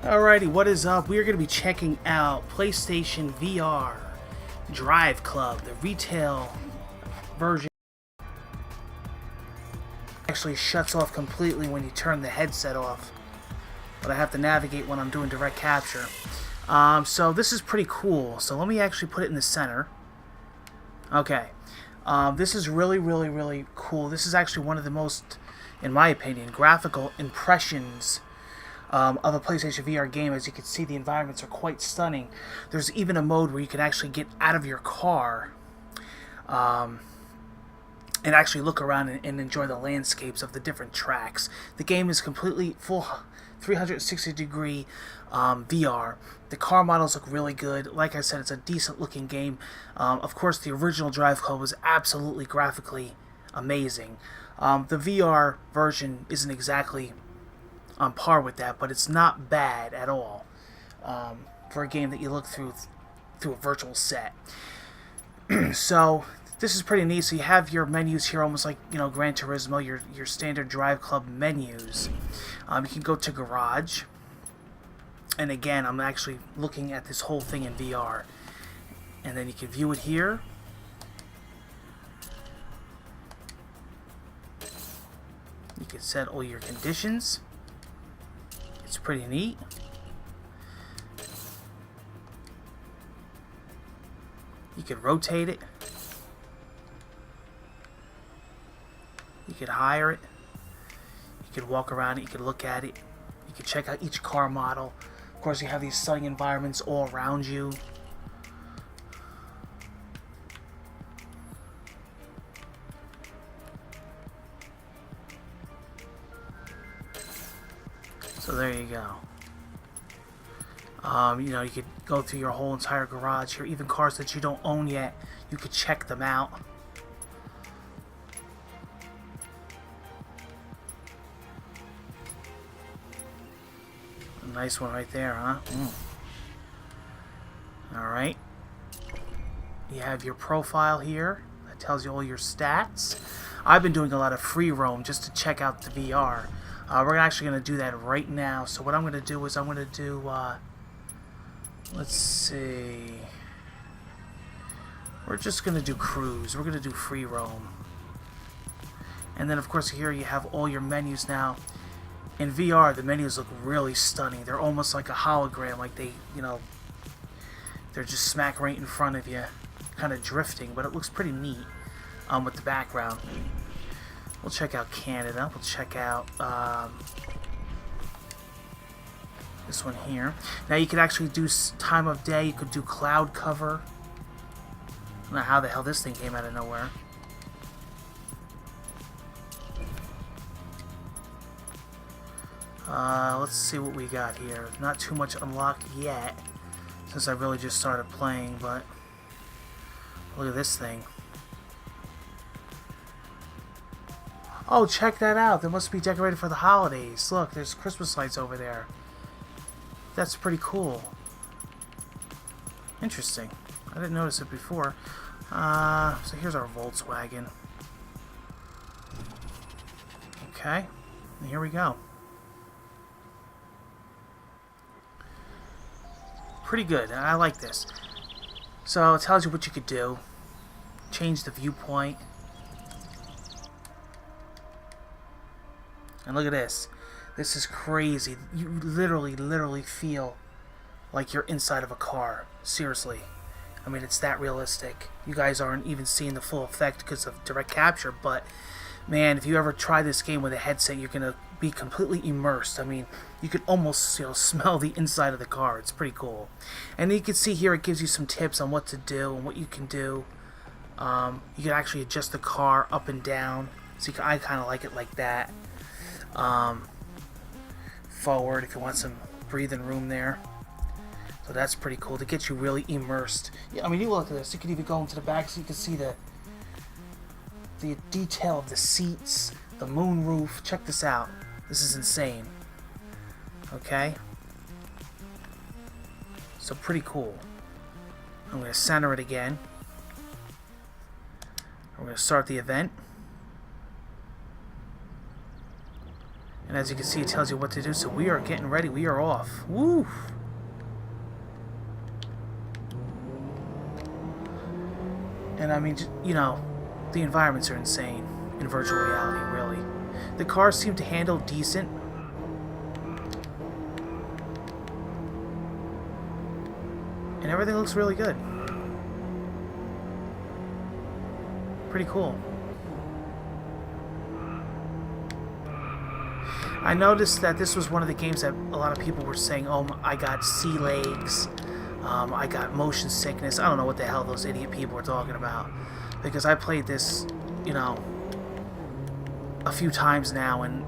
Alrighty, what is up? We are going to be checking out PlayStation VR Driveclub, the retail version. Actually shuts off completely when you turn the headset off, but I have to navigate when I'm doing direct capture. So this is pretty cool. So let me actually put it in the center. Okay, this is really cool. This is actually one of the most, in my opinion, graphical impressions of a PlayStation VR game. As you can see, the environments are quite stunning. There's even a mode where you can actually get out of your car and actually look around and enjoy the landscapes of the different tracks. The game is completely full 360 degree VR. The car models look really good. Like I said, it's a decent looking game. Of course, the original Driveclub was absolutely graphically amazing. The VR version isn't exactly on par with that, but it's not bad at all for a game that you look through a virtual set. So this is pretty neat. So you have your menus here, almost like, you know, Gran Turismo, your standard Driveclub menus. You can go to Garage, and again, I'm actually looking at this whole thing in VR, and then you can view it here. You can set all your conditions. It's pretty neat. You could rotate it. You could hire it. You could walk around it. You could look at it. You could check out each car model. Of course, you have these stunning environments all around you. So there you go. You know, you could go through your whole entire garage here. Even cars that you don't own yet, you could check them out. A nice one right there, huh? Alright. You have your profile here. That tells you all your stats. I've been doing a lot of free roam just to check out the VR. We're actually going to do that right now. So what I'm going to do is I'm going to do, let's see, we're just going to do cruise. We're going to do free roam. And then of course here you have all your menus now. In VR, the menus look really stunning. They're almost like a hologram, like they, you know, they're just smack right in front of you, kind of drifting, but it looks pretty neat with the background. We'll check out Canada. We'll check out this one here. Now you could actually do time of day. You could do cloud cover. I don't know how the hell this thing came out of nowhere. Let's see what we got here. Not too much unlocked yet, since I really just started playing, but look at this thing. Oh, check that out. They must be decorated for the holidays. Look, there's Christmas lights over there. That's pretty cool. Interesting. I didn't notice it before. So here's our Volkswagen. Okay. And here we go. Pretty good. I like this. So it tells you what you could do. Change the viewpoint. And look at this. This is crazy. You literally feel like you're inside of a car. Seriously. I mean, it's that realistic. You guys aren't even seeing the full effect because of direct capture, but man, if you ever try this game with a headset, you're going to be completely immersed. I mean, you could almost, you know, smell the inside of the car. It's pretty cool. And you can see here it gives you some tips on what to do and what you can do. You can actually adjust the car up and down. So I kind of like it like that. Forward if you want some breathing room there. So that's pretty cool to get you really immersed. Yeah, I mean, you look at this. You can even go into the back so you can see the detail of the seats, the moon roof. Check this out. This is insane. Okay? So pretty cool. I'm going to center it again. We're going to start the event. And as you can see, it tells you what to do. So we are getting ready. We are off. Woo! And I mean, you know, the environments are insane in virtual reality, really. The cars seem to handle decent. And everything looks really good. Pretty cool. I noticed that this was one of the games that a lot of people were saying, oh, I got sea legs, I got motion sickness. I don't know what the hell those idiot people were talking about. Because I played this, you know, a few times now, and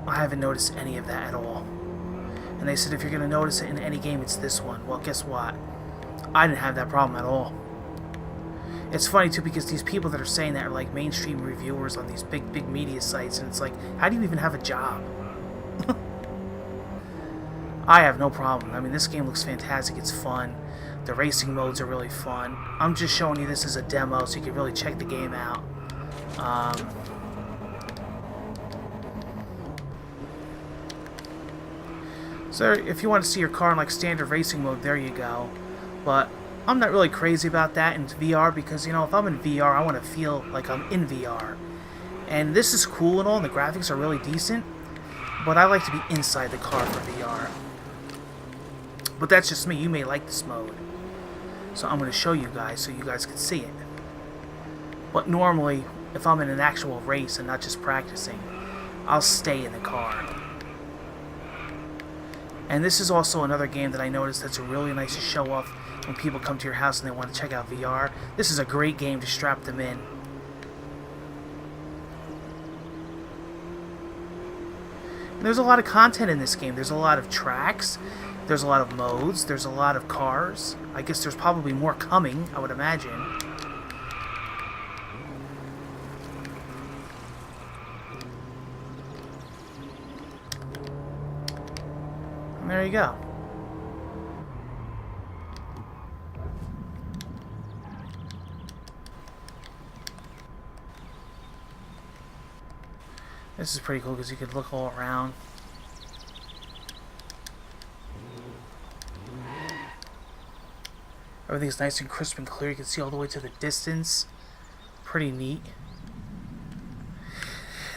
I haven't noticed any of that at all. And they said if you're going to notice it in any game, it's this one. Well, guess what? I didn't have that problem at all. It's funny, too, because these people that are saying that are like mainstream reviewers on these big media sites, and it's like, how do you even have a job? I have no problem. I mean, this game looks fantastic. It's fun. The racing modes are really fun. I'm just showing you this as a demo so you can really check the game out. So if you want to see your car in like standard racing mode, there you go. But I'm not really crazy about that in VR because, you know, if I'm in VR, I want to feel like I'm in VR. And this is cool and all, and the graphics are really decent, but I like to be inside the car for VR. But that's just me. You may like this mode. So I'm going to show you guys so you guys can see it. But normally, if I'm in an actual race and not just practicing, I'll stay in the car. And this is also another game that I noticed that's really nice to show off when people come to your house and they want to check out VR. This is a great game to strap them in. And there's a lot of content in this game. There's a lot of tracks. There's a lot of modes. There's a lot of cars. I guess there's probably more coming, I would imagine. And there you go. This is pretty cool because you could look all around. Everything's nice and crisp and clear. You can see all the way to the distance. Pretty neat.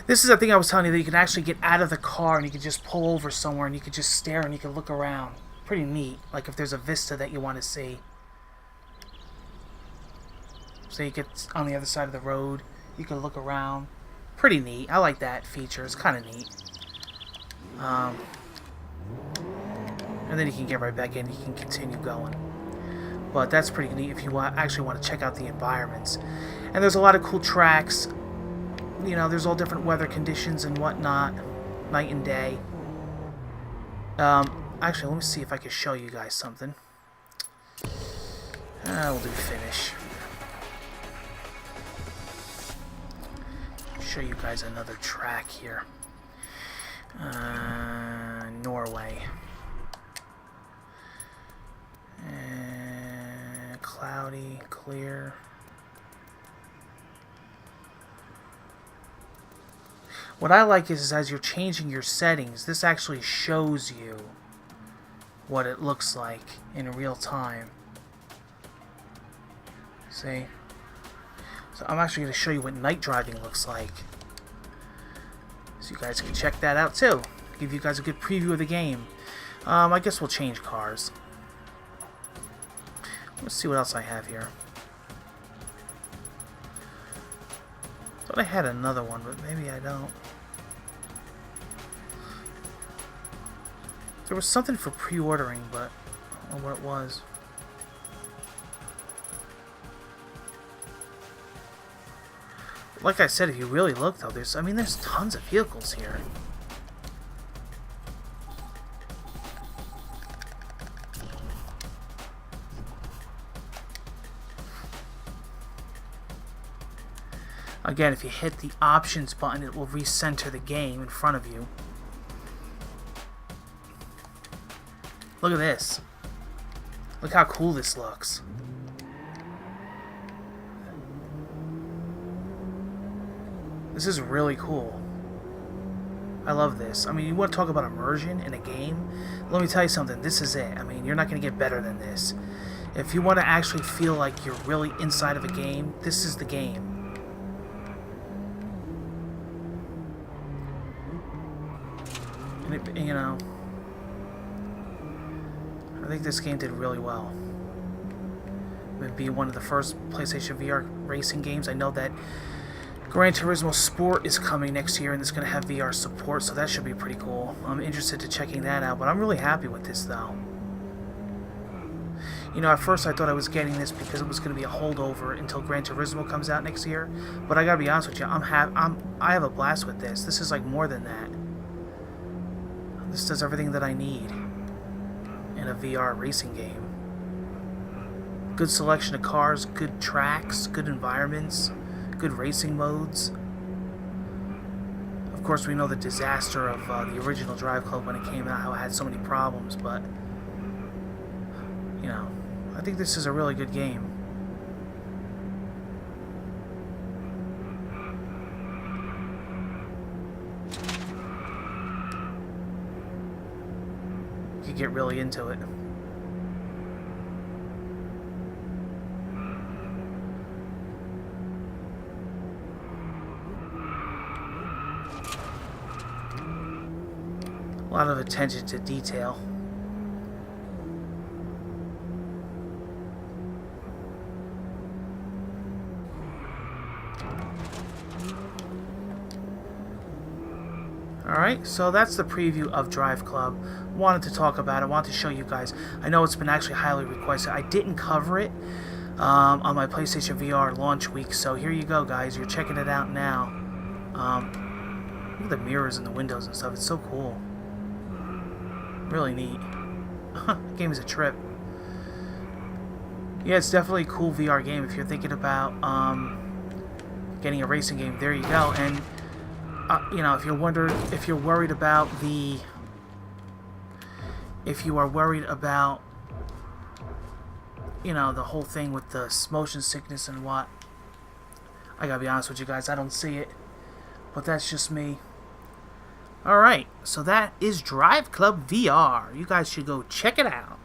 This is the thing I was telling you, that you can actually get out of the car and you can just pull over somewhere and you can just stare and you can look around. Pretty neat. Like if there's a vista that you want to see. So you get on the other side of the road. You can look around. Pretty neat. I like that feature. It's kind of neat. And then you can get right back in. You can continue going. But that's pretty neat if you actually want to check out the environments. And there's a lot of cool tracks. You know, there's all different weather conditions and whatnot. Night and day. Actually, let me see if I can show you guys something. We'll do finish. Show you guys another track here. Norway. Cloudy, clear. What I like is as you're changing your settings, this actually shows you what it looks like in real time. See? So I'm actually going to show you what night driving looks like. So you guys can check that out too. Give you guys a good preview of the game. I guess we'll change cars. Let's see what else I have here. Thought I had another one, but maybe I don't. There was something for pre-ordering, but I don't know what it was. Like I said, if you really look though, there's tons of vehicles here. Again, if you hit the options button, it will recenter the game in front of you. Look at this. Look how cool this looks. This is really cool. I love this. I mean, you want to talk about immersion in a game? Let me tell you something. This is it. I mean, you're not going to get better than this. If you want to actually feel like you're really inside of a game, this is the game. And it, you know, I think this game did really well. It would be one of the first PlayStation VR racing games. I know that Gran Turismo Sport is coming next year, and it's going to have VR support, so that should be pretty cool. I'm interested to checking that out, but I'm really happy with this, though. You know, at first I thought I was getting this because it was going to be a holdover until Gran Turismo comes out next year, but I gotta be honest with you, I have a blast with this. This is like more than that. This does everything that I need in a VR racing game. Good selection of cars, good tracks, good environments, good racing modes. Of course, we know the disaster of the original Driveclub when it came out, how it had so many problems, but, you know, I think this is a really good game. You could get really into it. A lot of attention to detail. Alright, so that's the preview of Driveclub. Wanted to talk about it, wanted to show you guys. I know it's been actually highly requested. I didn't cover it on my PlayStation VR launch week, so here you go, guys. You're checking it out now. Look at the mirrors and the windows and stuff. It's so cool. Really neat. The game is a trip. Yeah, it's definitely a cool VR game if you're thinking about getting a racing game. There you go. And you know, if you are worried about you know, the whole thing with the motion sickness and what, I gotta be honest with you guys, I don't see it, but that's just me. Alright, so that is Driveclub VR. You guys should go check it out.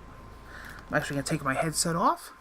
I'm actually gonna take my headset off.